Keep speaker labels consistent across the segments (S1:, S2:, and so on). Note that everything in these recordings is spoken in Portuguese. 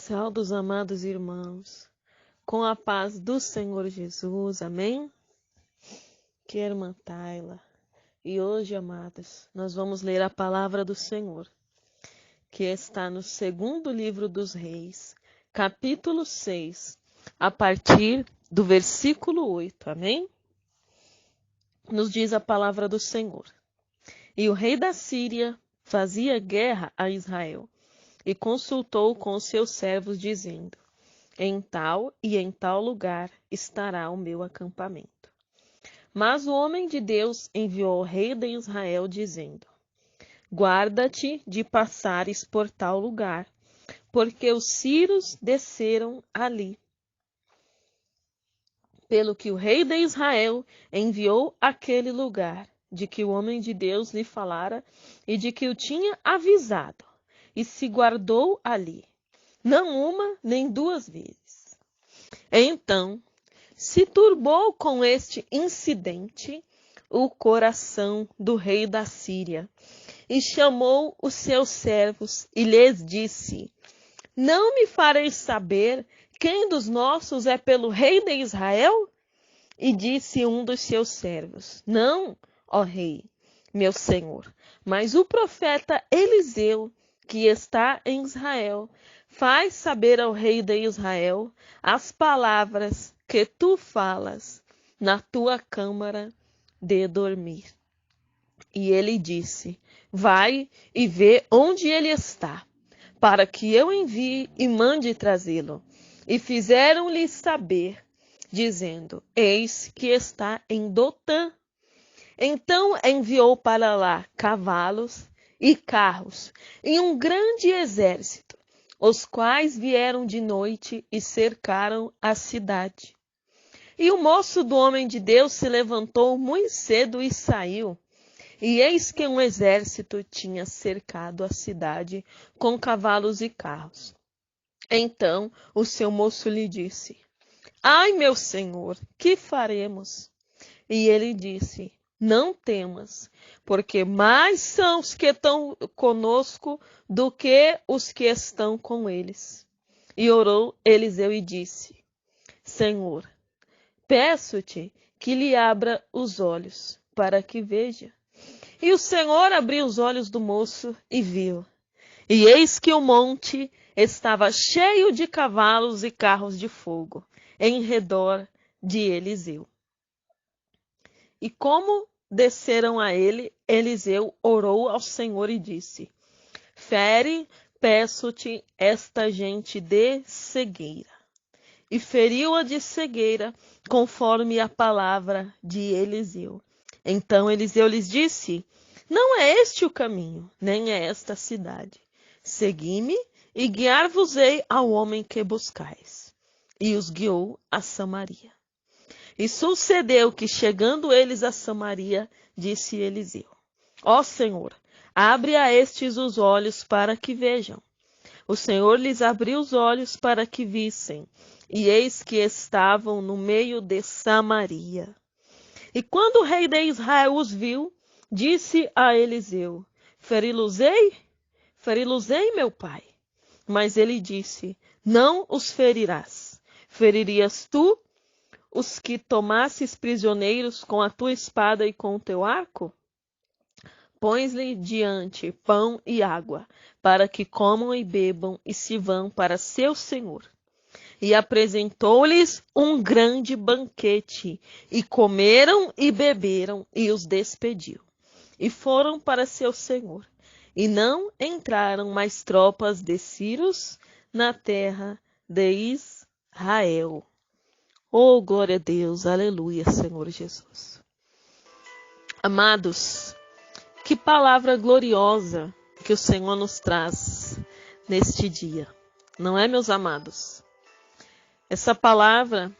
S1: Saudos, amados irmãos, com a paz do Senhor Jesus, amém? Que é a irmã Tayla. E hoje, amados, nós vamos ler a palavra do Senhor, que está no segundo livro dos Reis, capítulo 6, a partir do versículo 8, amém? Nos diz a palavra do Senhor. E o rei da Síria fazia guerra a Israel, e consultou com os seus servos, dizendo: em tal e em tal lugar estará o meu acampamento. Mas o homem de Deus enviou ao rei de Israel, dizendo: guarda-te de passares por tal lugar, porque os sírios desceram ali. Pelo que o rei de Israel enviou àquele lugar, de que o homem de Deus lhe falara e de que o tinha avisado, e se guardou ali, não uma nem duas vezes. Então se turbou com este incidente o coração do rei da Síria, e chamou os seus servos e lhes disse: não me fareis saber quem dos nossos é pelo rei de Israel? E disse um dos seus servos: não, ó rei, meu senhor, mas o profeta Eliseu, que está em Israel, faz saber ao rei de Israel as palavras que tu falas na tua câmara de dormir. E ele disse: vai e vê onde ele está, para que eu envie e mande trazê-lo. E fizeram-lhe saber, dizendo: eis que está em Dotã. Então enviou para lá cavalos e carros e um grande exército, os quais vieram de noite e cercaram a cidade. E o moço do homem de Deus se levantou muito cedo e saiu. E eis que um exército tinha cercado a cidade com cavalos e carros. Então o seu moço lhe disse: ai, meu senhor, que faremos? E ele disse: não temas, porque mais são os que estão conosco do que os que estão com eles. E orou Eliseu e disse: Senhor, peço-te que lhe abra os olhos, para que veja. E o Senhor abriu os olhos do moço e viu. E eis que o monte estava cheio de cavalos e carros de fogo, em redor de Eliseu. E como desceram a ele, Eliseu orou ao Senhor e disse: fere, peço-te, esta gente de cegueira. E feriu-a de cegueira, conforme a palavra de Eliseu. Então Eliseu lhes disse: não é este o caminho, nem é esta a cidade. Segui-me e guiar-vos-ei ao homem que buscais. E os guiou a Samaria. E sucedeu que, chegando eles a Samaria, disse Eliseu: ó Senhor, abre a estes os olhos para que vejam. O Senhor lhes abriu os olhos para que vissem, e eis que estavam no meio de Samaria. E quando o rei de Israel os viu, disse a Eliseu: feri-los-ei? Feri-los-ei, meu pai? Mas ele disse: não os ferirás. Feririas tu os que tomasses prisioneiros com a tua espada e com o teu arco? Pões-lhe diante pão e água, para que comam e bebam e se vão para seu senhor. E apresentou-lhes um grande banquete, e comeram e beberam, e os despediu. E foram para seu senhor. E não entraram mais tropas de sírios na terra de Israel. Oh, glória a Deus, aleluia, Senhor Jesus. Amados, que palavra gloriosa que o Senhor nos traz neste dia, não é, meus amados? Essa palavra,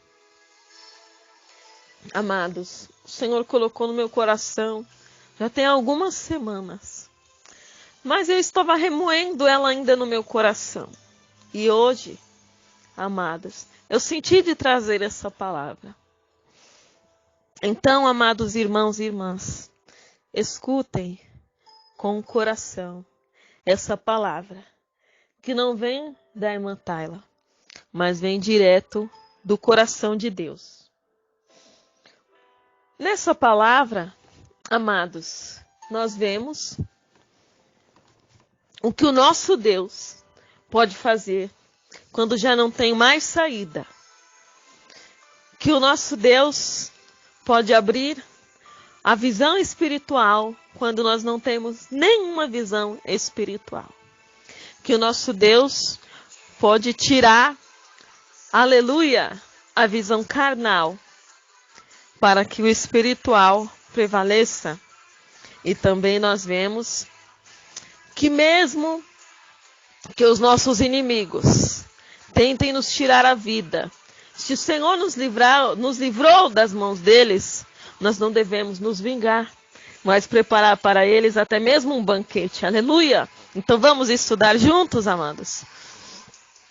S1: amados, o Senhor colocou no meu coração já tem algumas semanas, mas eu estava remoendo ela ainda no meu coração. E hoje, amados, eu senti de trazer essa palavra. Então, amados irmãos e irmãs, escutem com o coração essa palavra que não vem da irmã Tayla, mas vem direto do coração de Deus. Nessa palavra, amados, nós vemos o que o nosso Deus pode fazer quando já não tem mais saída. Que o nosso Deus pode abrir a visão espiritual quando nós não temos nenhuma visão espiritual. Que o nosso Deus pode tirar, aleluia, a visão carnal, para que o espiritual prevaleça. E também nós vemos que mesmo que os nossos inimigos tentem nos tirar a vida, se o Senhor nos livrou das mãos deles, nós não devemos nos vingar, mas preparar para eles até mesmo um banquete. Aleluia! Então vamos estudar juntos, amados.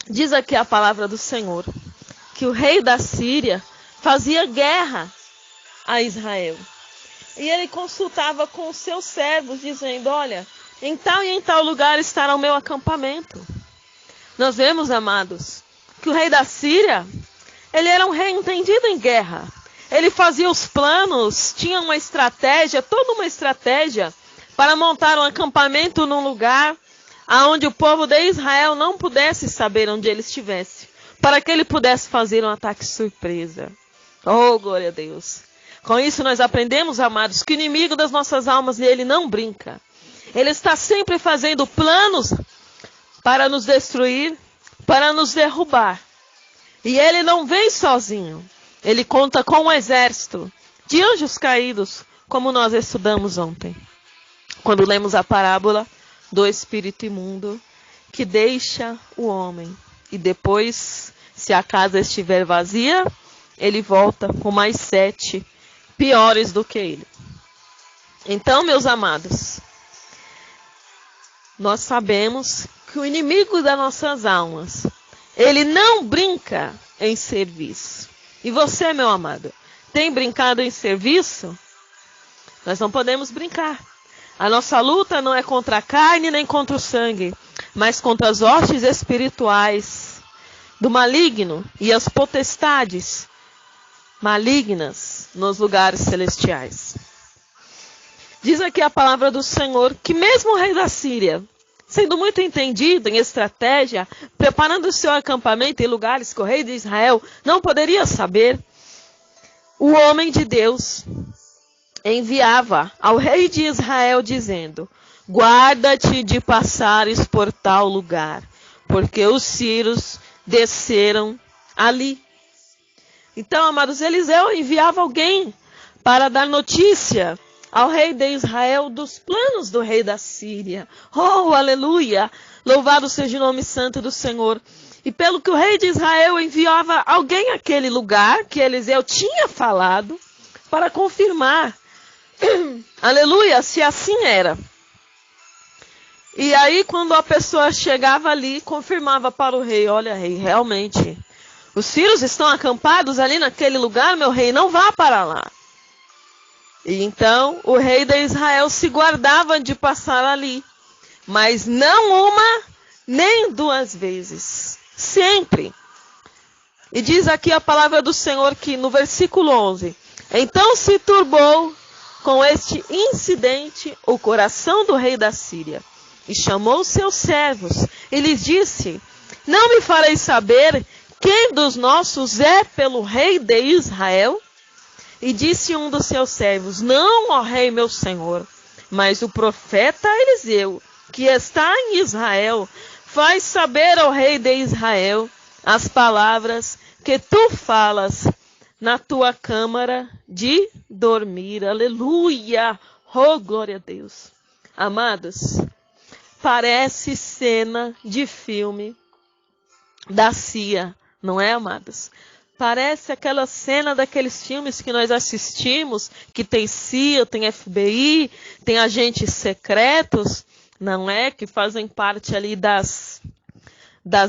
S1: Diz aqui a palavra do Senhor, que o rei da Síria fazia guerra a Israel. E ele consultava com os seus servos, dizendo, olha, em tal e em tal lugar estará o meu acampamento. Nós vemos, amados, que o rei da Síria, ele era um rei entendido em guerra. Ele fazia os planos, tinha uma estratégia, toda uma estratégia, para montar um acampamento num lugar onde o povo de Israel não pudesse saber onde ele estivesse, para que ele pudesse fazer um ataque surpresa. Oh, glória a Deus! Com isso nós aprendemos, amados, que o inimigo das nossas almas, ele não brinca. Ele está sempre fazendo planos para nos destruir, para nos derrubar. E ele não vem sozinho. Ele conta com um exército de anjos caídos, como nós estudamos ontem, quando lemos a parábola do espírito imundo, que deixa o homem. E depois, se a casa estiver vazia, ele volta com mais 7 piores do que ele. Então, meus amados, nós sabemos que o inimigo das nossas almas, ele não brinca em serviço. E você, meu amado, tem brincado em serviço? Nós não podemos brincar. A nossa luta não é contra a carne nem contra o sangue, mas contra as hostes espirituais do maligno e as potestades malignas nos lugares celestiais. Diz aqui a palavra do Senhor que mesmo o rei da Síria, sendo muito entendido em estratégia, preparando o seu acampamento em lugares que o rei de Israel não poderia saber, o homem de Deus enviava ao rei de Israel dizendo, guarda-te de passares por tal lugar, porque os sírios desceram ali. Então, amados, Eliseu enviava alguém para dar notícia ao rei de Israel dos planos do rei da Síria. Oh, aleluia! Louvado seja o nome santo do Senhor. E pelo que o rei de Israel enviava alguém àquele lugar que Eliseu tinha falado para confirmar. Aleluia, se assim era. E aí, quando a pessoa chegava ali, confirmava para o rei, olha, rei, realmente, os sírios estão acampados ali naquele lugar, meu rei, não vá para lá. E então, o rei de Israel se guardava de passar ali, mas não uma, nem 2 vezes, sempre. E diz aqui a palavra do Senhor que no versículo 11, então se turbou com este incidente o coração do rei da Síria, e chamou seus servos, e lhes disse, não me fareis saber quem dos nossos é pelo rei de Israel? E disse um dos seus servos, não, ó rei meu senhor, mas o profeta Eliseu, que está em Israel, faz saber ao rei de Israel as palavras que tu falas na tua câmara de dormir. Aleluia! Oh, glória a Deus! Amados, parece cena de filme da CIA, não é, amados? Parece aquela cena daqueles filmes que nós assistimos, que tem CIA, tem FBI, tem agentes secretos, não é? Que fazem parte ali das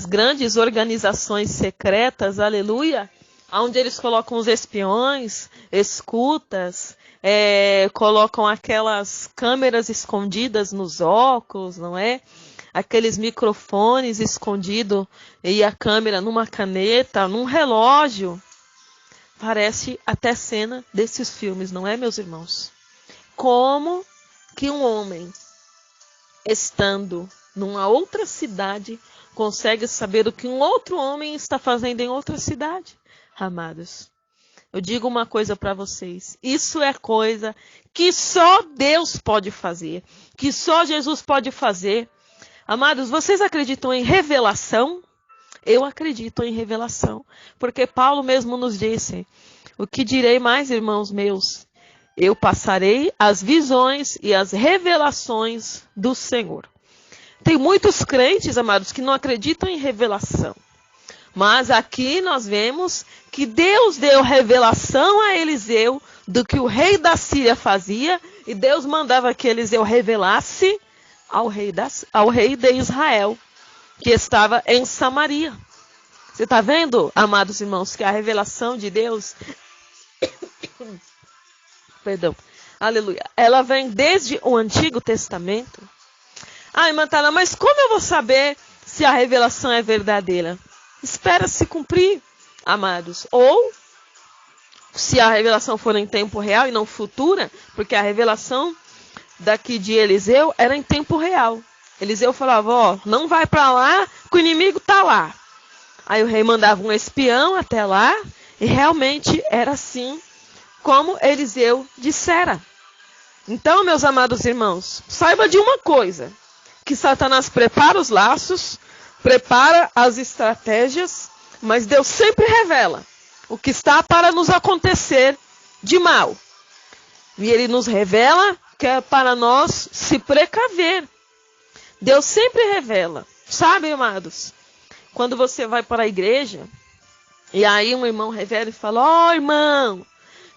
S1: grandes organizações secretas, aleluia, onde eles colocam os espiões, escutas, colocam aquelas câmeras escondidas nos óculos, não é? aqueles microfones escondidos e a câmera numa caneta, num relógio. Parece até cena desses filmes, não é, meus irmãos? Como que um homem, estando numa outra cidade, consegue saber o que um outro homem está fazendo em outra cidade? Amados, eu digo uma coisa para vocês. Isso é coisa que só Deus pode fazer. Que só Jesus pode fazer. Amados, vocês acreditam em revelação? Eu acredito em revelação. Porque Paulo mesmo nos disse: o que direi mais, irmãos meus? Eu passarei as visões e as revelações do Senhor. Tem muitos crentes, amados, que não acreditam em revelação. Mas aqui nós vemos que Deus deu revelação a Eliseu do que o rei da Síria fazia, e Deus mandava que Eliseu revelasse ao rei de Israel, que estava em Samaria. Você está vendo, amados irmãos, que a revelação de Deus, aleluia, ela vem desde o Antigo Testamento. Ah, irmã Tana, mas como eu vou saber se a revelação é verdadeira? Espera se cumprir, amados. Ou, se a revelação for em tempo real e não futura, porque a revelação daqui de Eliseu era em tempo real. Eliseu falava: ó, não vai para lá, que o inimigo está lá. Aí o rei mandava um espião até lá, e realmente era assim como Eliseu dissera. Então, meus amados irmãos, saiba de uma coisa, que Satanás prepara os laços, prepara as estratégias, mas Deus sempre revela o que está para nos acontecer de mal. E Ele nos revela que é para nós se precaver. Deus sempre revela. Sabe, amados? Quando você vai para a igreja, e aí um irmão revela e fala: ó, irmão,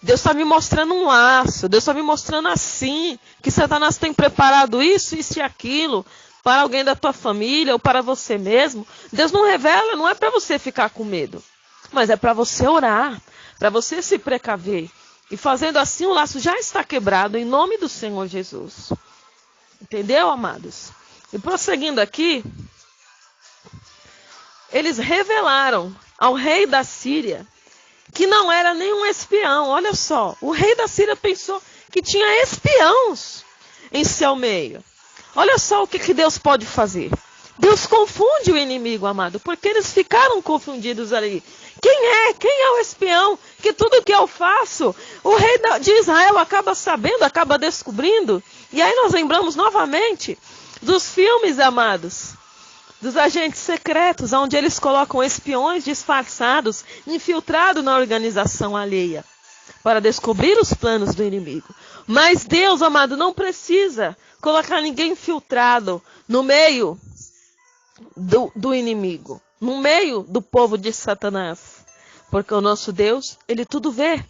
S1: Deus está me mostrando um laço, Deus está me mostrando assim, que Satanás tem preparado isso, isso e aquilo, para alguém da tua família ou para você mesmo. Deus não revela, não é para você ficar com medo, mas é para você orar, para você se precaver. E fazendo assim, o laço já está quebrado em nome do Senhor Jesus. Entendeu, amados? E prosseguindo aqui, eles revelaram ao rei da Síria que não era nenhum espião. Olha só, o rei da Síria pensou que tinha espiões em seu meio. Olha só o que Deus pode fazer. Deus confunde o inimigo, amado, porque eles ficaram confundidos ali. Quem é o espião? Que tudo que eu faço, o rei de Israel acaba sabendo, acaba descobrindo. E aí nós lembramos novamente dos filmes, amados, dos agentes secretos, onde eles colocam espiões disfarçados, infiltrados na organização alheia, para descobrir os planos do inimigo. Mas Deus, amado, não precisa colocar ninguém infiltrado no meio do inimigo, no meio do povo de Satanás. Porque o nosso Deus, Ele tudo vê.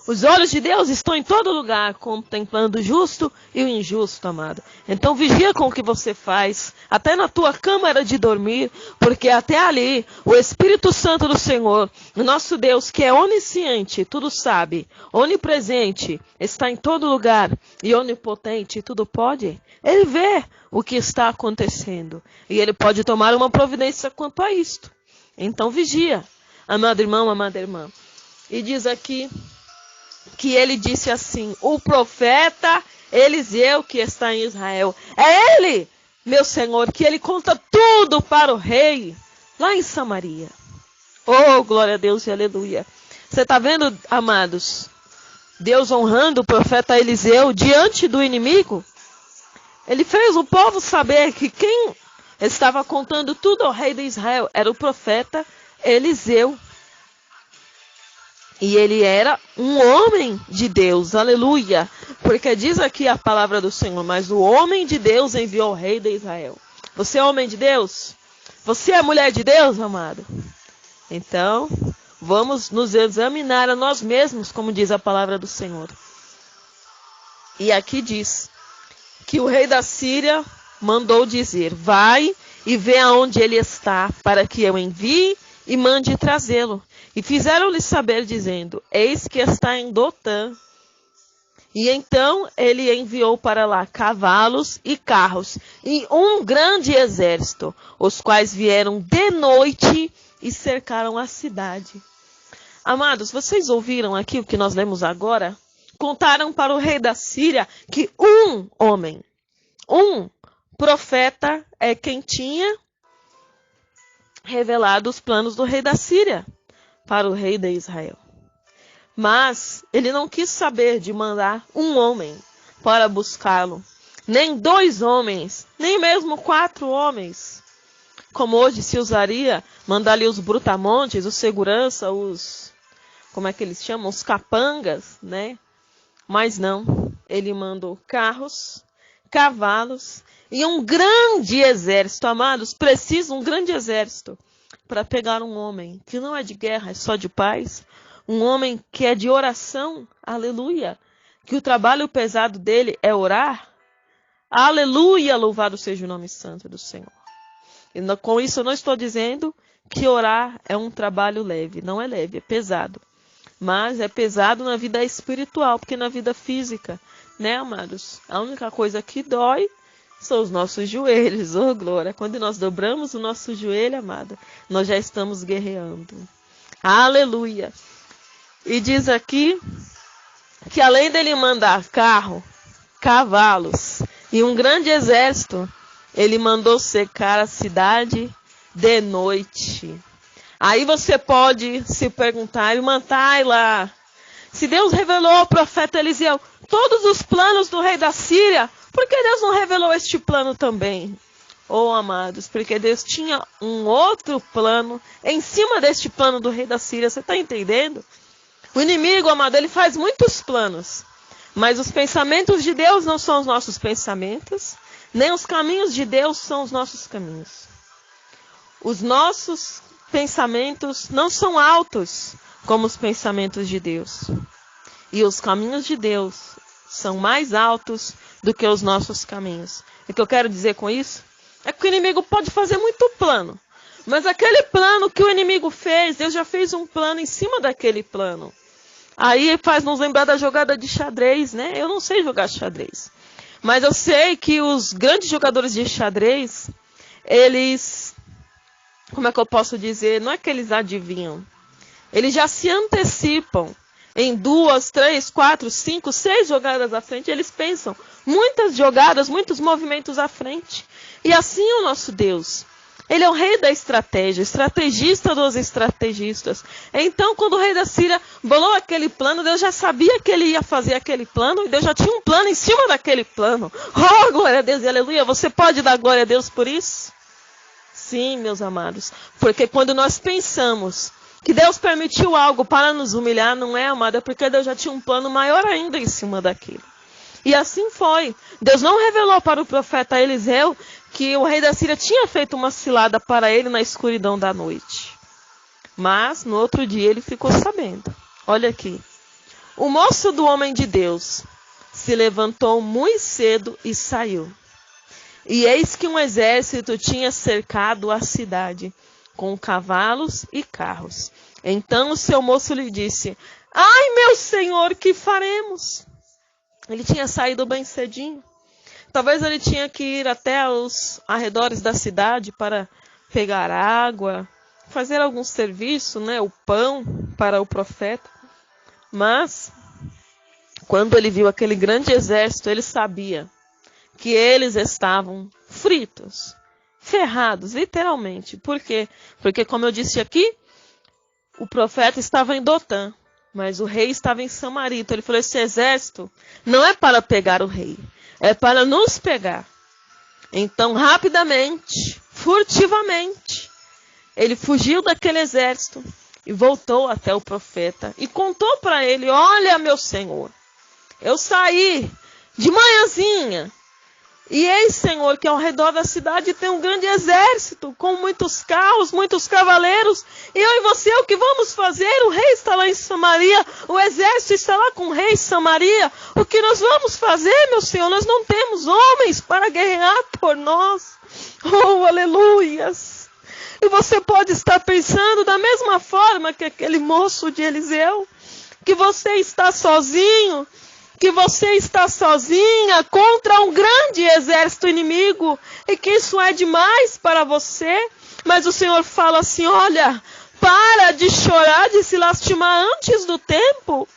S1: Os olhos de Deus estão em todo lugar, contemplando o justo e o injusto, amado. Então vigia com o que você faz, até na tua câmara de dormir, porque até ali o Espírito Santo do Senhor, o nosso Deus, que é onisciente, tudo sabe, onipresente, está em todo lugar, e onipotente, tudo pode. Ele vê o que está acontecendo, e Ele pode tomar uma providência quanto a isto. Então vigia, amado irmão, amada irmã. E diz aqui que ele disse assim: o profeta Eliseu que está em Israel, é ele, meu Senhor, que ele conta tudo para o rei, lá em Samaria. Oh, glória a Deus e aleluia. Você está vendo, amados, Deus honrando o profeta Eliseu diante do inimigo? Ele fez o povo saber que quem estava contando tudo ao rei de Israel era o profeta Eliseu. E ele era um homem de Deus, aleluia. Porque diz aqui a palavra do Senhor: mas o homem de Deus enviou o rei de Israel. Você é homem de Deus? Você é mulher de Deus, amado? Então, vamos nos examinar a nós mesmos, como diz a palavra do Senhor. E aqui diz que o rei da Síria mandou dizer: vai e vê aonde ele está, para que eu envie e mande trazê-lo. E fizeram-lhe saber, dizendo: eis que está em Dotã. E então ele enviou para lá cavalos e carros e um grande exército, os quais vieram de noite e cercaram a cidade. Amados, vocês ouviram aqui o que nós lemos agora? Contaram para o rei da Síria que um homem, um profeta é quem tinha revelado os planos do rei da Síria para o rei de Israel. Mas ele não quis saber de mandar um homem para buscá-lo, nem 2 homens, nem mesmo 4 homens, como hoje se usaria, mandar ali os brutamontes, os segurança, como é que eles chamam? Os capangas, né? Mas não, ele mandou carros, cavalos e um grande exército, amados, precisa um grande exército para pegar um homem que não é de guerra, é só de paz, um homem que é de oração, aleluia, que o trabalho pesado dele é orar, aleluia, louvado seja o nome santo do Senhor. E com isso eu não estou dizendo que orar é um trabalho leve, não é leve, é pesado. Mas é pesado na vida espiritual, porque na vida física, né, amados? A única coisa que dói são os nossos joelhos, oh glória. Quando nós dobramos o nosso joelho, amada, nós já estamos guerreando. Aleluia. E diz aqui que além dele mandar carro, cavalos e um grande exército, ele mandou cercar a cidade de noite. Aí você pode se perguntar, irmã Tayla, se Deus revelou ao profeta Eliseu todos os planos do rei da Síria, por que Deus não revelou este plano também? Oh, amados, porque Deus tinha um outro plano em cima deste plano do rei da Síria, você está entendendo? O inimigo, amado, ele faz muitos planos, mas os pensamentos de Deus não são os nossos pensamentos, nem os caminhos de Deus são os nossos caminhos. Os nossos pensamentos não são altos como os pensamentos de Deus. E os caminhos de Deus são mais altos do que os nossos caminhos. O que eu quero dizer com isso é que o inimigo pode fazer muito plano. Mas aquele plano que o inimigo fez, Deus já fez um plano em cima daquele plano. Aí faz nos lembrar da jogada de xadrez, né? Eu não sei jogar xadrez. Mas eu sei que os grandes jogadores de xadrez, eles, como é que eu posso dizer? Não é que eles adivinham. Eles já se antecipam em 2, 3, 4, 5, 6 jogadas à frente. Eles pensam muitas jogadas, muitos movimentos à frente. E assim é o nosso Deus. Ele é o rei da estratégia, estrategista dos estrategistas. Então, quando o rei da Síria bolou aquele plano, Deus já sabia que ele ia fazer aquele plano, e Deus já tinha um plano em cima daquele plano. Oh, glória a Deus e aleluia. Você pode dar glória a Deus por isso? Sim, meus amados. Porque quando nós pensamos que Deus permitiu algo para nos humilhar, não é, amada? Porque Deus já tinha um plano maior ainda em cima daquilo. E assim foi. Deus não revelou para o profeta Eliseu que o rei da Síria tinha feito uma cilada para ele na escuridão da noite. Mas, no outro dia, ele ficou sabendo. Olha aqui. O moço do homem de Deus se levantou muito cedo e saiu. E eis que um exército tinha cercado a cidade, com cavalos e carros. Então o seu moço lhe disse: ai, meu senhor, que faremos? Ele tinha saído bem cedinho. Talvez ele tinha que ir até os arredores da cidade para pegar água, fazer algum serviço, né, o pão para o profeta. Mas, quando ele viu aquele grande exército, ele sabia que eles estavam fritos, ferrados, literalmente. Por quê? Porque, como eu disse aqui, o profeta estava em Dotã, mas o rei estava em Samaria. Então ele falou: esse exército não é para pegar o rei, é para nos pegar. Então, rapidamente, furtivamente, ele fugiu daquele exército e voltou até o profeta e contou para ele: olha, meu senhor, eu saí de manhãzinha, e eis, Senhor, que ao redor da cidade tem um grande exército, com muitos carros, muitos cavaleiros. E eu e você, o que vamos fazer? O rei está lá em Samaria, o exército está lá com o rei em Samaria. O que nós vamos fazer, meu Senhor? Nós não temos homens para guerrear por nós. Oh, aleluias! E você pode estar pensando da mesma forma que aquele moço de Eliseu, que você está sozinho, que você está sozinha contra um grande exército inimigo e que isso é demais para você. Mas o Senhor fala assim, olha, para de chorar, de se lastimar antes do tempo.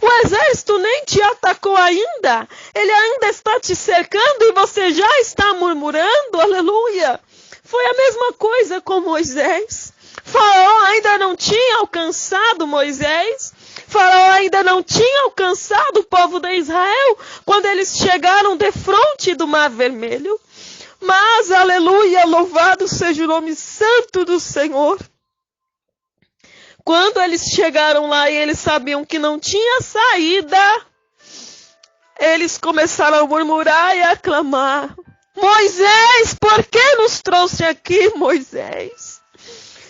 S1: O exército nem te atacou ainda. Ele ainda está te cercando e você já está murmurando. Aleluia. Foi a mesma coisa com Moisés. Faraó ainda não tinha alcançado Moisés. Faraó ainda não tinha alcançado o povo de Israel quando eles chegaram defronte do Mar Vermelho. Mas, aleluia, louvado seja o nome santo do Senhor. Quando eles chegaram lá e eles sabiam que não tinha saída, eles começaram a murmurar e a clamar. Moisés, por que nos trouxe aqui, Moisés?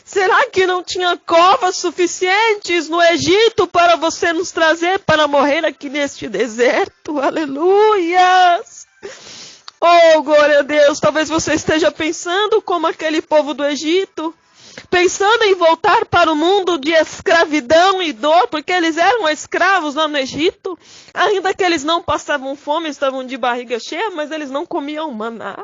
S1: Será que não tinha covas suficientes no Egito para você nos trazer para morrer aqui neste deserto? Aleluias! Oh, glória a Deus! Talvez você esteja pensando como aquele povo do Egito, pensando em voltar para o mundo de escravidão e dor, porque eles eram escravos lá no Egito, ainda que eles não passavam fome, estavam de barriga cheia, mas eles não comiam maná.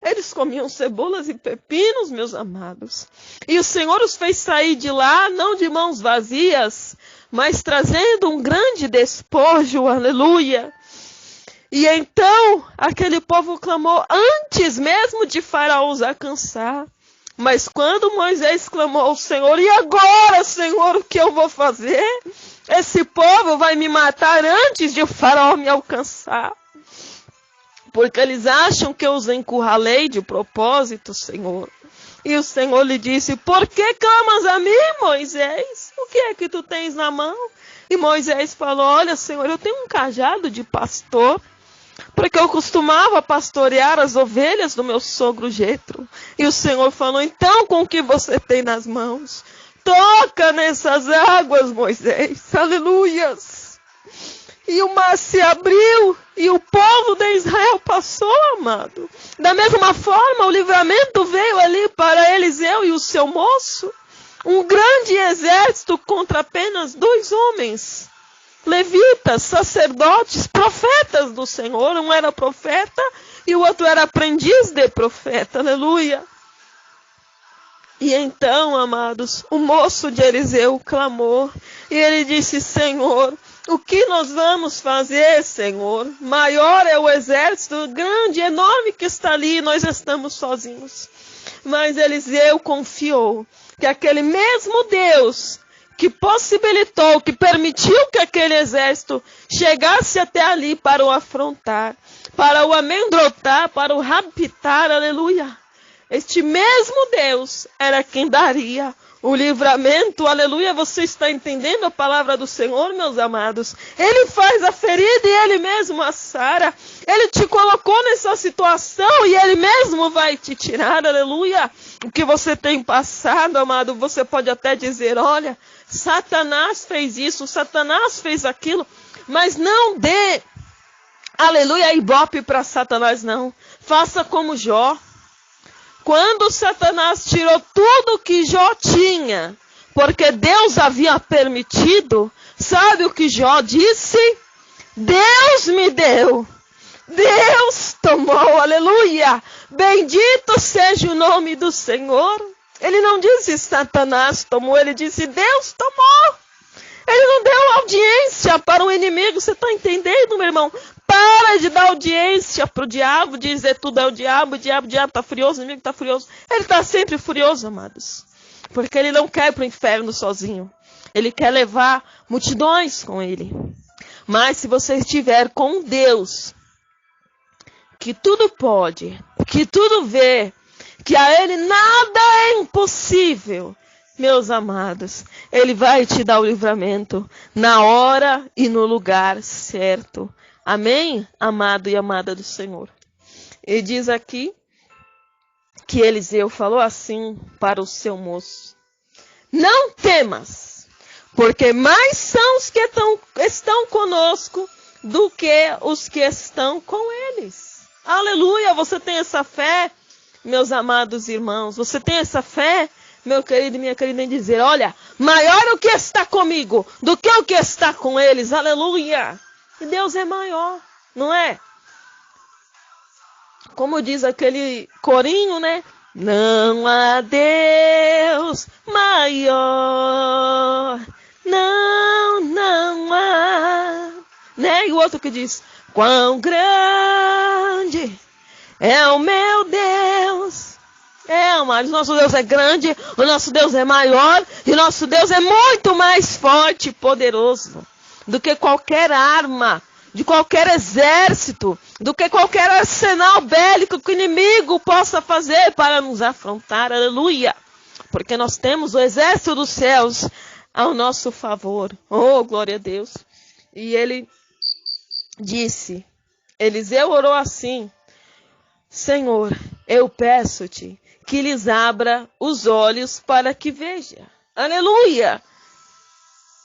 S1: Eles comiam cebolas e pepinos, meus amados. E o Senhor os fez sair de lá, não de mãos vazias, mas trazendo um grande despojo, aleluia. E então, aquele povo clamou antes mesmo de Faraó os alcançar. Mas quando Moisés clamou ao Senhor, e agora, Senhor, o que eu vou fazer? Esse povo vai me matar antes de o Faraó me alcançar. Porque eles acham que eu os encurralei de propósito, Senhor. E o Senhor lhe disse, por que clamas a mim, Moisés? O que é que tu tens na mão? E Moisés falou, olha, Senhor, eu tenho um cajado de pastor, porque eu costumava pastorear as ovelhas do meu sogro Jetro. E o Senhor falou, então com o que você tem nas mãos? Toca nessas águas, Moisés. Aleluias. E o mar se abriu e o povo de Israel passou, amado. Da mesma forma, o livramento veio ali para Eliseu e o seu moço. Um grande exército contra apenas 2 homens. Levitas, sacerdotes, profetas do Senhor. Um era profeta e o outro era aprendiz de profeta. Aleluia. E então, amados, o moço de Eliseu clamou. E ele disse, Senhor, o que nós vamos fazer, Senhor? Maior é o exército, grande, enorme que está ali, e nós estamos sozinhos. Mas Eliseu confiou que aquele mesmo Deus que possibilitou, que permitiu que aquele exército chegasse até ali para o afrontar, para o amedrontar, para o raptar, aleluia. Este mesmo Deus era quem daria o livramento, aleluia. Você está entendendo a palavra do Senhor, meus amados? Ele faz a ferida e Ele mesmo a sara. Ele te colocou nessa situação e Ele mesmo vai te tirar, aleluia. O que você tem passado, amado, você pode até dizer, olha, Satanás fez isso, Satanás fez aquilo, mas não dê, aleluia, ibope para Satanás, não. Faça como Jó. Quando Satanás tirou tudo que Jó tinha, porque Deus havia permitido, sabe o que Jó disse? Deus me deu, Deus tomou, aleluia, bendito seja o nome do Senhor. Ele não disse Satanás tomou, ele disse Deus tomou. Ele não deu audiência para o inimigo, você está entendendo, meu irmão? Para de dar audiência para o diabo, dizer tudo é o diabo está furioso, o inimigo está furioso. Ele está sempre furioso, amados. Porque ele não quer ir para o inferno sozinho. Ele quer levar multidões com ele. Mas se você estiver com Deus, que tudo pode, que tudo vê, que a Ele nada é impossível, meus amados, Ele vai te dar o livramento na hora e no lugar certo. Amém, amado e amada do Senhor? E diz aqui que Eliseu falou assim para o seu moço: não temas, porque mais são os que estão conosco do que os que estão com eles. Aleluia, você tem essa fé, meus amados irmãos? Você tem essa fé, meu querido e minha querida, em dizer, olha, maior o que está comigo do que o que está com eles. Aleluia. E Deus é maior, não é? Como diz aquele corinho, né? Não há Deus maior, não há. Né? E o outro que diz, quão grande é o meu Deus. Amados, nosso Deus é grande, o nosso Deus é maior, e o nosso Deus é muito mais forte e poderoso do que qualquer arma, de qualquer exército, do que qualquer arsenal bélico que o inimigo possa fazer para nos afrontar. Aleluia! Porque nós temos o exército dos céus ao nosso favor. Oh, glória a Deus! E ele disse, Eliseu orou assim, Senhor, eu peço-te que lhes abra os olhos para que veja. Aleluia!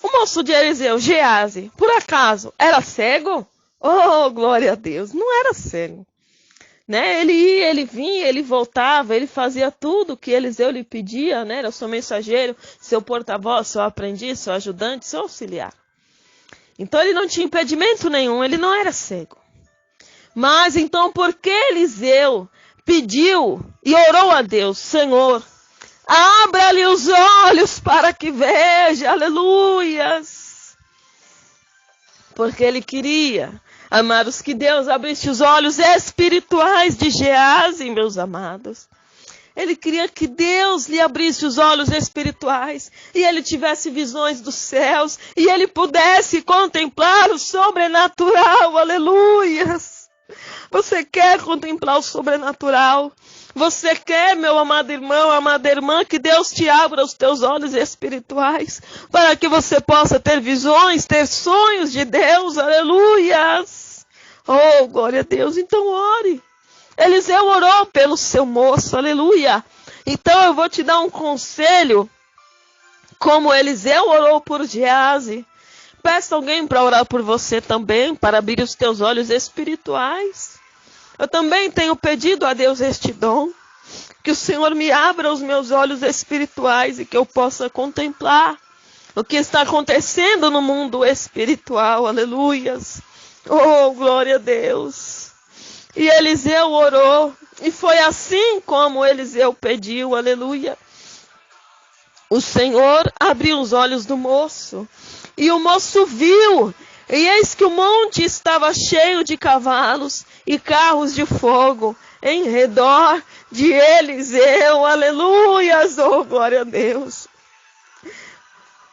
S1: O moço de Eliseu, Geazi, por acaso, era cego? Oh, glória a Deus, não era cego. Né? Ele ia, ele vinha, ele voltava, ele fazia tudo que Eliseu lhe pedia, né? Era o seu mensageiro, seu porta-voz, seu aprendiz, seu ajudante, seu auxiliar. Então ele não tinha impedimento nenhum, ele não era cego. Mas então por que Eliseu pediu e orou a Deus, Senhor, abra-lhe os olhos para que veja, aleluias. Porque ele queria, amados, que Deus abrisse os olhos espirituais de Geazi, meus amados. Ele queria que Deus lhe abrisse os olhos espirituais e ele tivesse visões dos céus e ele pudesse contemplar o sobrenatural, aleluias. Você quer contemplar o sobrenatural? Você quer, meu amado irmão, amada irmã, que Deus te abra os teus olhos espirituais para que você possa ter visões, ter sonhos de Deus, aleluias. Oh, glória a Deus. Então ore. Eliseu orou pelo seu moço, aleluia. Então eu vou te dar um conselho, como Eliseu orou por Geazi. Peça alguém para orar por você também, para abrir os teus olhos espirituais. Eu também tenho pedido a Deus este dom, que o Senhor me abra os meus olhos espirituais e que eu possa contemplar o que está acontecendo no mundo espiritual, aleluias. Oh, glória a Deus. E Eliseu orou, e foi assim como Eliseu pediu, aleluia. O Senhor abriu os olhos do moço, e o moço viu, e eis que o monte estava cheio de cavalos e carros de fogo em redor de Eliseu, aleluias, oh glória a Deus.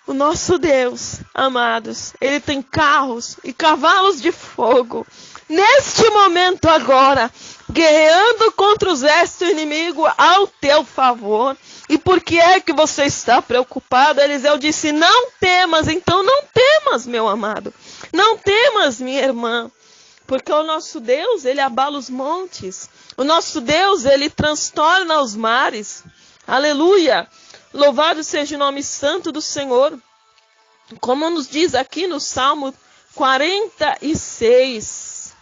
S1: O nosso Deus, amados, Ele tem carros e cavalos de fogo, neste momento agora, guerreando contra o exército inimigo ao teu favor. E por que é que você está preocupado? Eliseu disse, não temas. Então não temas, meu amado. Não temas, minha irmã. Porque o nosso Deus, Ele abala os montes. O nosso Deus, Ele transtorna os mares. Aleluia. Louvado seja o nome santo do Senhor. Como nos diz aqui no Salmo 46.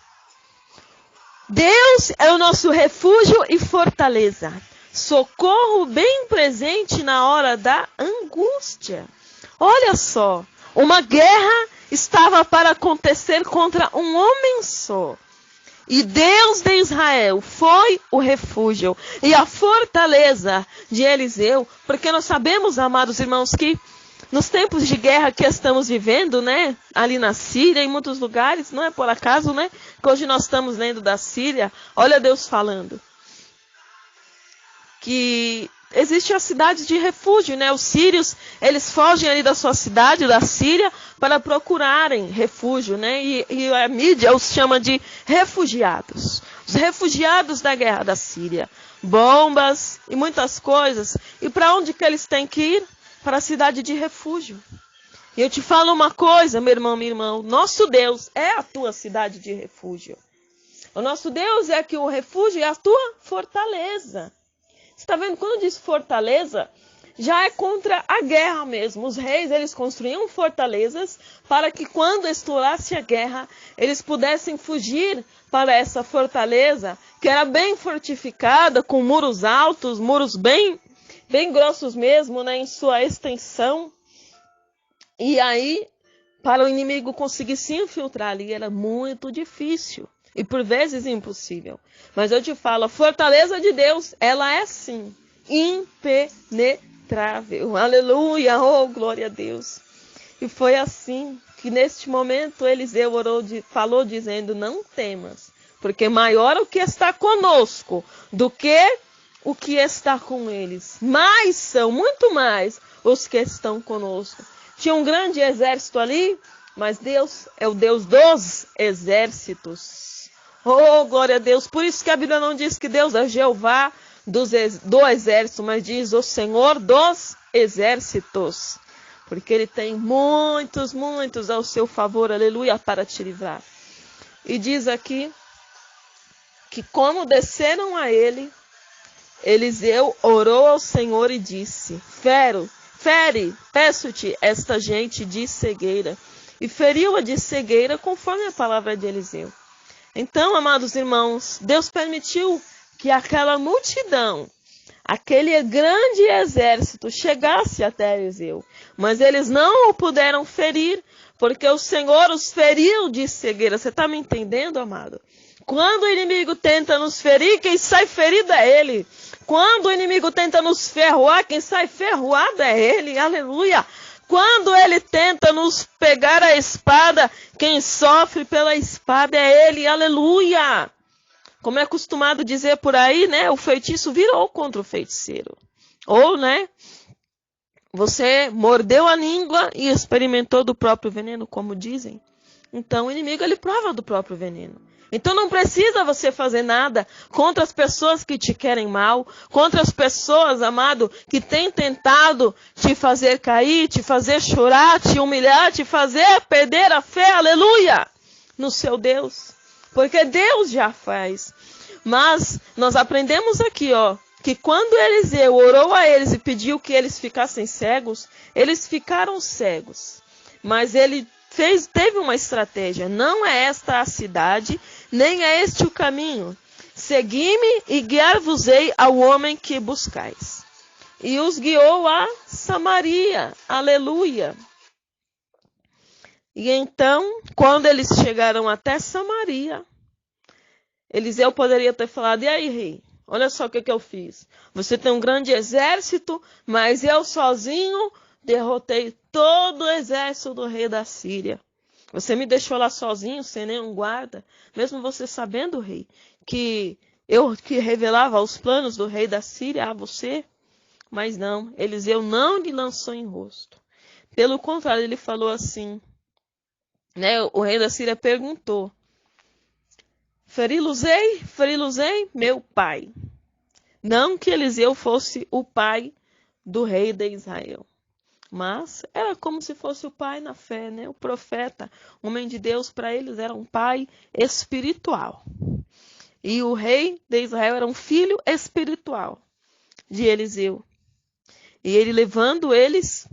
S1: Deus é o nosso refúgio e fortaleza. Socorro bem presente na hora da angústia. Olha só, uma guerra estava para acontecer contra um homem só. E Deus de Israel foi o refúgio e a fortaleza de Eliseu. Porque nós sabemos, amados irmãos, que nos tempos de guerra que estamos vivendo, né? Ali na Síria, em muitos lugares, não é por acaso, né? Que hoje nós estamos lendo da Síria. Olha Deus falando. Que existe a cidade de refúgio, né? Os sírios, eles fogem ali da sua cidade, da Síria, para procurarem refúgio, né? E a mídia os chama de refugiados. Os refugiados da guerra da Síria. Bombas e muitas coisas. E para onde que eles têm que ir? Para a cidade de refúgio. E eu te falo uma coisa, meu irmão, minha irmã. O nosso Deus é a tua cidade de refúgio. O nosso Deus é que o refúgio é a tua fortaleza. Você está vendo? Quando diz fortaleza, já é contra a guerra mesmo. Os reis, eles construíam fortalezas para que quando estourasse a guerra, eles pudessem fugir para essa fortaleza, que era bem fortificada, com muros altos, muros bem grossos mesmo, né, em sua extensão. E aí, para o inimigo conseguir se infiltrar ali era muito difícil e por vezes impossível. Mas eu te falo, a fortaleza de Deus, ela é sim impenetrável. Aleluia, oh glória a Deus. E foi assim que neste momento Eliseu falou dizendo, não temas, porque maior o que está conosco do que o que está com eles. Mais são, muito mais, os que estão conosco. Tinha um grande exército ali, mas Deus é o Deus dos exércitos. Oh, glória a Deus. Por isso que a Bíblia não diz que Deus é Jeová do exército, mas diz o Senhor dos exércitos. Porque Ele tem muitos ao seu favor, aleluia, para te livrar. E diz aqui que como desceram a ele, Eliseu orou ao Senhor e disse, fere, peço-te, esta gente de cegueira. E feriu-a de cegueira conforme a palavra de Eliseu. Então, amados irmãos, Deus permitiu que aquela multidão, aquele grande exército chegasse até Eliseu. Mas eles não o puderam ferir, porque o Senhor os feriu de cegueira. Você está me entendendo, amado? Quando o inimigo tenta nos ferir, quem sai ferido é ele. Quando o inimigo tenta nos ferroar, quem sai ferroado é ele. Aleluia! Quando ele tenta nos pegar a espada, quem sofre pela espada é ele. Aleluia! Como é acostumado dizer por aí, né? O feitiço virou contra o feiticeiro. Ou, né? Você mordeu a língua e experimentou do próprio veneno, como dizem. Então o inimigo, ele prova do próprio veneno. Então não precisa você fazer nada contra as pessoas que te querem mal, contra as pessoas, amado, que têm tentado te fazer cair, te fazer chorar, te humilhar, te fazer perder a fé, aleluia, no seu Deus. Porque Deus já faz. Mas nós aprendemos aqui, ó, que quando Eliseu orou a eles e pediu que eles ficassem cegos, eles ficaram cegos. Mas ele teve uma estratégia. Não é esta a cidade, nem é este o caminho. Segui-me e guiar-vos-ei ao homem que buscais. E os guiou a Samaria. Aleluia. E então, quando eles chegaram até Samaria, Eliseu poderia ter falado, e aí, rei? Olha só o que eu fiz. Você tem um grande exército, mas eu sozinho derrotei todo o exército do rei da Síria. Você me deixou lá sozinho, sem nenhum guarda, mesmo você sabendo, rei, que eu que revelava os planos do rei da Síria a você. Mas não, Eliseu não lhe lançou em rosto. Pelo contrário, ele falou assim, né? O rei da Síria perguntou, feri-los-ei, meu pai. Não que Eliseu fosse o pai do rei de Israel. Mas era como se fosse o pai na fé, né? O profeta, o homem de Deus, para eles era um pai espiritual. E o rei de Israel era um filho espiritual de Eliseu. E ele levando eles,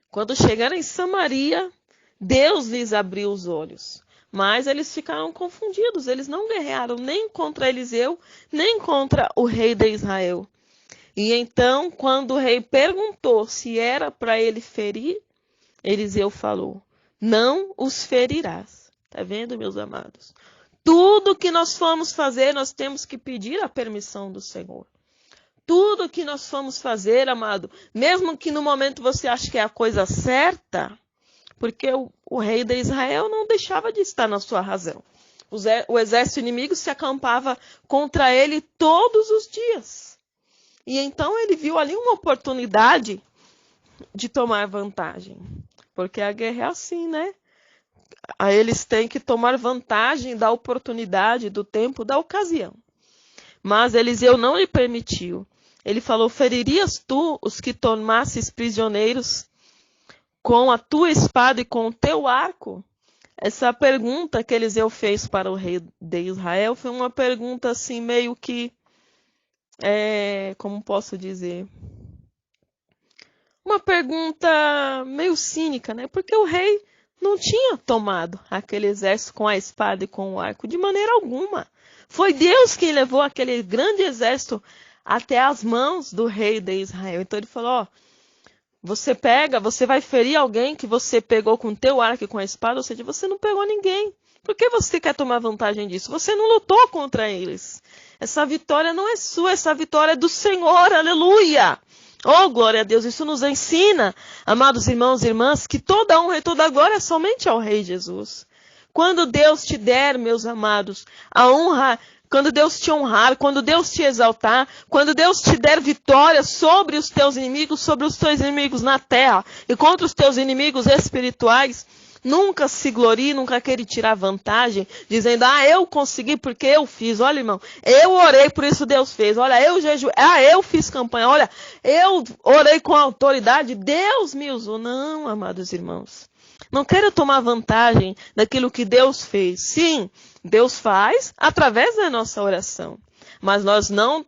S1: quando chegaram em Samaria, Deus lhes abriu os olhos. Mas eles ficaram confundidos, eles não guerrearam nem contra Eliseu, nem contra o rei de Israel. E então, quando o rei perguntou se era para ele ferir, Eliseu falou, não os ferirás. Está vendo, meus amados? Tudo que nós formos fazer, nós temos que pedir a permissão do Senhor. Tudo que nós formos fazer, amado, mesmo que no momento você ache que é a coisa certa, porque o rei de Israel não deixava de estar na sua razão. O exército inimigo se acampava contra ele todos os dias. E então ele viu ali uma oportunidade de tomar vantagem. Porque a guerra é assim, né? Aí eles têm que tomar vantagem da oportunidade, do tempo, da ocasião. Mas Eliseu não lhe permitiu. Ele falou, feririas tu os que tomasses prisioneiros com a tua espada e com o teu arco? Essa pergunta que Eliseu fez para o rei de Israel foi uma pergunta assim meio que, como posso dizer, uma pergunta meio cínica, né? Porque o rei não tinha tomado aquele exército com a espada e com o arco de maneira alguma. Foi Deus quem levou aquele grande exército até as mãos do rei de Israel. Então ele falou, Você vai ferir alguém que você pegou com o teu arco e com a espada, ou seja, você não pegou ninguém. Por que você quer tomar vantagem disso? Você não lutou contra eles. Essa vitória não é sua, essa vitória é do Senhor, aleluia! Oh, glória a Deus, isso nos ensina, amados irmãos e irmãs, que toda honra e toda glória é somente ao Rei Jesus. Quando Deus te der, meus amados, a honra, quando Deus te honrar, quando Deus te exaltar, quando Deus te der vitória sobre os teus inimigos na terra e contra os teus inimigos espirituais, nunca se glorie, nunca queira tirar vantagem, dizendo, eu consegui porque eu fiz. Olha, irmão, eu orei, por isso Deus fez. Olha, eu jejuei, eu fiz campanha. Olha, eu orei com autoridade, Deus me usou. Não, amados irmãos. Não quero tomar vantagem daquilo que Deus fez. Sim, Deus faz através da nossa oração. Mas nós não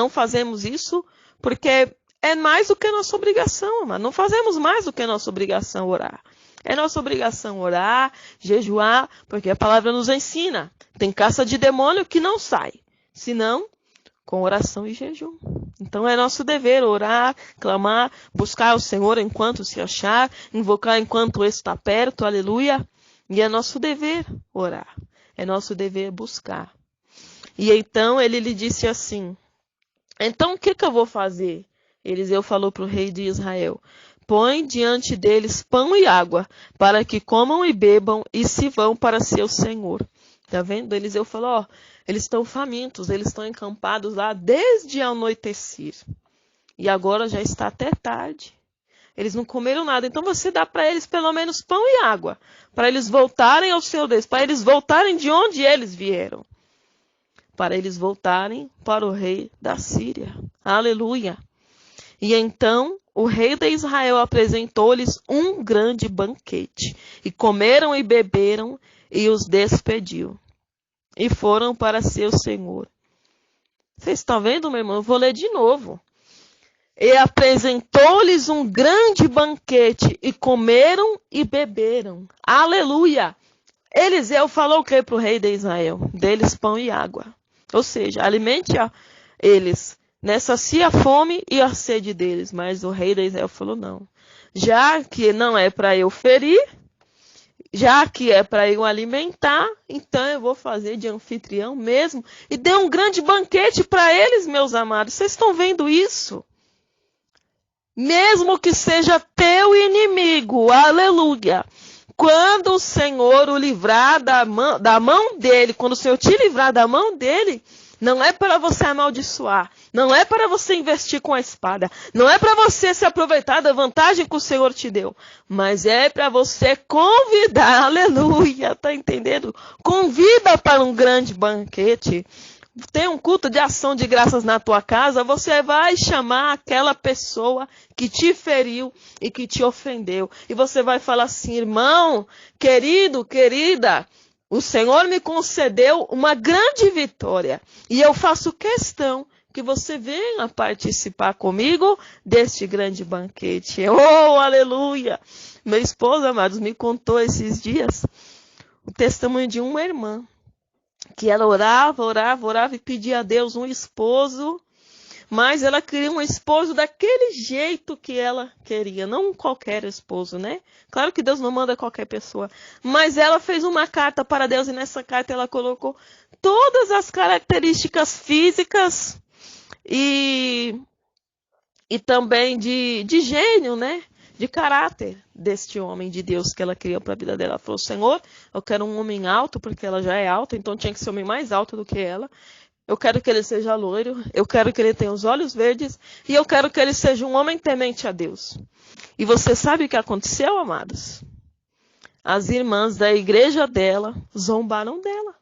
S1: fazemos isso porque é mais do que nossa obrigação, amado. Não fazemos mais do que nossa obrigação orar. É nossa obrigação orar, jejuar, porque a palavra nos ensina. Tem caça de demônio que não sai, senão com oração e jejum. Então é nosso dever orar, clamar, buscar o Senhor enquanto se achar, invocar enquanto está perto, aleluia. E é nosso dever orar, é nosso dever buscar. E então ele lhe disse assim, então o que eu vou fazer? Eliseu falou para o rei de Israel, põe diante deles pão e água, para que comam e bebam e se vão para seu senhor. Tá vendo? Eliseu falou, eles estão famintos, eles estão encampados lá desde anoitecer. E agora já está até tarde. Eles não comeram nada. Então você dá para eles pelo menos pão e água, para eles voltarem ao seu Deus, para eles voltarem de onde eles vieram. Para eles voltarem para o rei da Síria. Aleluia. E então o rei de Israel apresentou-lhes um grande banquete. E comeram e beberam e os despediu. E foram para seu senhor. Vocês estão vendo, meu irmão? Eu vou ler de novo. E apresentou-lhes um grande banquete. E comeram e beberam. Aleluia! Eliseu falou o que para o rei de Israel? Deles pão e água. Ou seja, alimente eles. Sacia a fome e a sede deles. Mas o rei de Israel falou, não. Já que não é para eu ferir, já que é para eu alimentar, então eu vou fazer de anfitrião mesmo. E dê um grande banquete para eles, meus amados. Vocês estão vendo isso? Mesmo que seja teu inimigo, aleluia. Quando o Senhor o livrar da mão dele, quando o Senhor te livrar da mão dele, não é para você amaldiçoar, não é para você investir com a espada, não é para você se aproveitar da vantagem que o Senhor te deu, mas é para você convidar, aleluia, tá entendendo? Convida para um grande banquete. Tem um culto de ação de graças na tua casa, você vai chamar aquela pessoa que te feriu e que te ofendeu. E você vai falar assim, irmão, querido, querida, o Senhor me concedeu uma grande vitória. E eu faço questão que você venha participar comigo deste grande banquete. Oh, aleluia! Meu esposo, amados, me contou esses dias o testemunho de uma irmã. Que ela orava e pedia a Deus um esposo, mas ela queria um esposo daquele jeito que ela queria, não qualquer esposo, né? Claro que Deus não manda qualquer pessoa, mas ela fez uma carta para Deus e nessa carta ela colocou todas as características físicas e também de gênio, né? De caráter deste homem de Deus que ela queria para a vida dela. Ela falou, Senhor, eu quero um homem alto, porque ela já é alta, então tinha que ser um homem mais alto do que ela. Eu quero que ele seja loiro, eu quero que ele tenha os olhos verdes, e eu quero que ele seja um homem temente a Deus. E você sabe o que aconteceu, amados? As irmãs da igreja dela zombaram dela.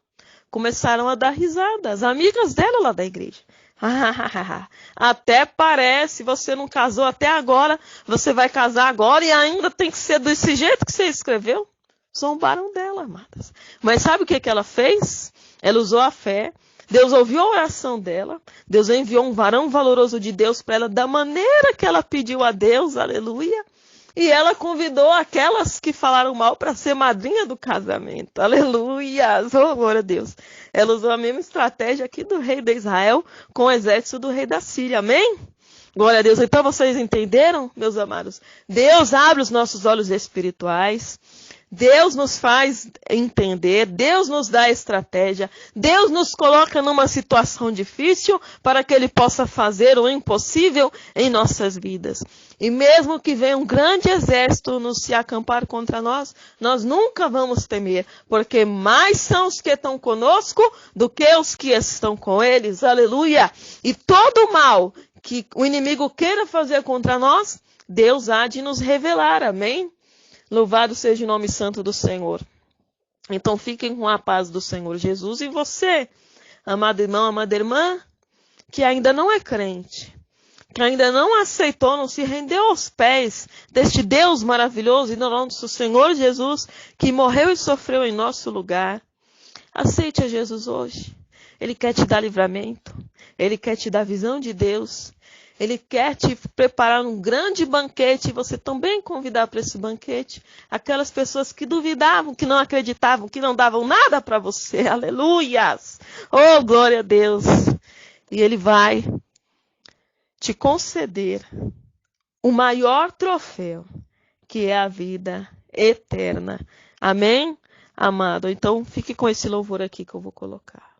S1: Começaram a dar risada, as amigas dela lá da igreja. Até parece, você não casou até agora, você vai casar agora e ainda tem que ser desse jeito que você escreveu. Zombaram dela, amadas. Mas sabe o que ela fez? Ela usou a fé. Deus ouviu a oração dela. Deus enviou um varão valoroso de Deus para ela da maneira que ela pediu a Deus, aleluia. E ela convidou aquelas que falaram mal para ser madrinha do casamento. Aleluia! Oh, glória a Deus. Ela usou a mesma estratégia aqui do rei de Israel com o exército do rei da Síria. Amém? Glória a Deus. Então vocês entenderam, meus amados? Deus abre os nossos olhos espirituais. Deus nos faz entender, Deus nos dá estratégia, Deus nos coloca numa situação difícil para que Ele possa fazer o impossível em nossas vidas. E mesmo que venha um grande exército nos se acampar contra nós, nós nunca vamos temer, porque mais são os que estão conosco do que os que estão com eles. Aleluia! E todo o mal que o inimigo queira fazer contra nós, Deus há de nos revelar. Amém? Louvado seja o nome santo do Senhor. Então fiquem com a paz do Senhor Jesus. E você, amado irmão, amada irmã, que ainda não é crente, que ainda não aceitou, não se rendeu aos pés deste Deus maravilhoso e do nosso Senhor Jesus, que morreu e sofreu em nosso lugar, aceite a Jesus hoje. Ele quer te dar livramento. Ele quer te dar visão de Deus. Ele quer te preparar um grande banquete e você também convidar para esse banquete aquelas pessoas que duvidavam, que não acreditavam, que não davam nada para você. Aleluias! Oh, glória a Deus! E Ele vai te conceder o maior troféu, que é a vida eterna. Amém, amado? Então, fique com esse louvor aqui que eu vou colocar.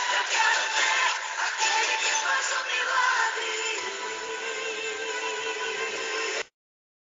S2: Eu quero ver aquele que faz o milagre.